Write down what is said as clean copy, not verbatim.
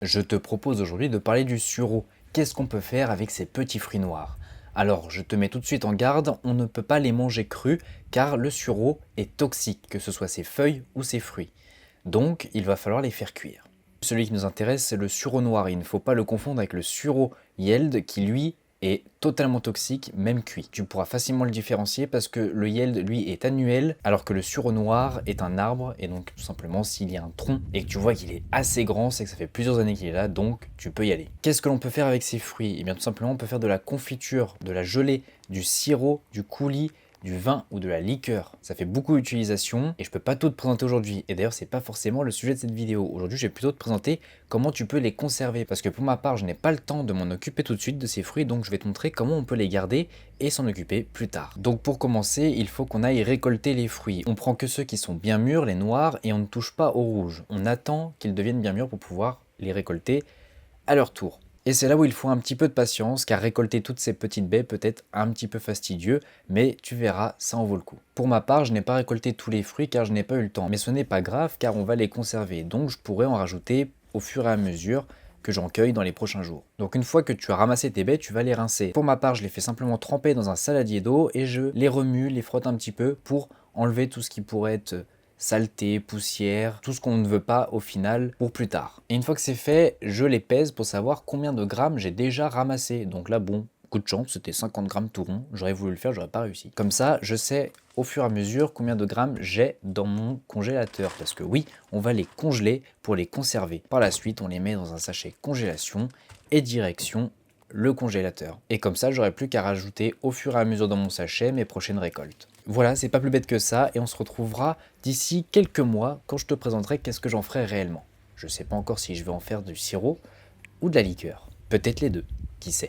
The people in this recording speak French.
Je te propose aujourd'hui de parler du sureau. Qu'est-ce qu'on peut faire avec ces petits fruits noirs? Alors, je te mets tout de suite en garde, on ne peut pas les manger crus car le sureau est toxique, que ce soit ses feuilles ou ses fruits. Donc, il va falloir les faire cuire. Celui qui nous intéresse, c'est le sureau noir. Il ne faut pas le confondre avec le sureau Yeld qui, lui, est totalement toxique, même cuit. Tu pourras facilement le différencier parce que le Yeld, lui, est annuel, alors que le sureau noir est un arbre, et donc tout simplement, s'il y a un tronc et que tu vois qu'il est assez grand, c'est que ça fait plusieurs années qu'il est là, donc tu peux y aller. Qu'est-ce que l'on peut faire avec ces fruits? Eh bien, tout simplement, on peut faire de la confiture, de la gelée, du sirop, du coulis, du vin ou de la liqueur. Ça fait beaucoup d'utilisation et je peux pas tout te présenter aujourd'hui. Et d'ailleurs, c'est pas forcément le sujet de cette vidéo. Aujourd'hui, je vais plutôt te présenter comment tu peux les conserver. Parce que pour ma part, je n'ai pas le temps de m'en occuper tout de suite de ces fruits, donc je vais te montrer comment on peut les garder et s'en occuper plus tard. Donc pour commencer, il faut qu'on aille récolter les fruits. On prend que ceux qui sont bien mûrs, les noirs, et on ne touche pas au rouge. On attend qu'ils deviennent bien mûrs pour pouvoir les récolter à leur tour. Et c'est là où il faut un petit peu de patience, car récolter toutes ces petites baies peut être un petit peu fastidieux, mais tu verras, ça en vaut le coup. Pour ma part, je n'ai pas récolté tous les fruits car je n'ai pas eu le temps, mais ce n'est pas grave car on va les conserver, donc je pourrais en rajouter au fur et à mesure que j'en cueille dans les prochains jours. Donc une fois que tu as ramassé tes baies, tu vas les rincer. Pour ma part, je les fais simplement tremper dans un saladier d'eau et je les remue, les frotte un petit peu pour enlever tout ce qui pourrait être saleté, poussière, tout ce qu'on ne veut pas au final pour plus tard. Et une fois que c'est fait, je les pèse pour savoir combien de grammes j'ai déjà ramassé. Donc là, bon, coup de chance, c'était 50 grammes tout rond. J'aurais voulu le faire, j'aurais pas réussi. Comme ça, je sais au fur et à mesure combien de grammes j'ai dans mon congélateur. Parce que oui, on va les congeler pour les conserver. Par la suite, on les met dans un sachet congélation et direction le congélateur. Et comme ça, j'aurai plus qu'à rajouter au fur et à mesure dans mon sachet mes prochaines récoltes. Voilà, c'est pas plus bête que ça et on se retrouvera d'ici quelques mois quand je te présenterai qu'est-ce que j'en ferai réellement. Je sais pas encore si je vais en faire du sirop ou de la liqueur. Peut-être les deux, qui sait.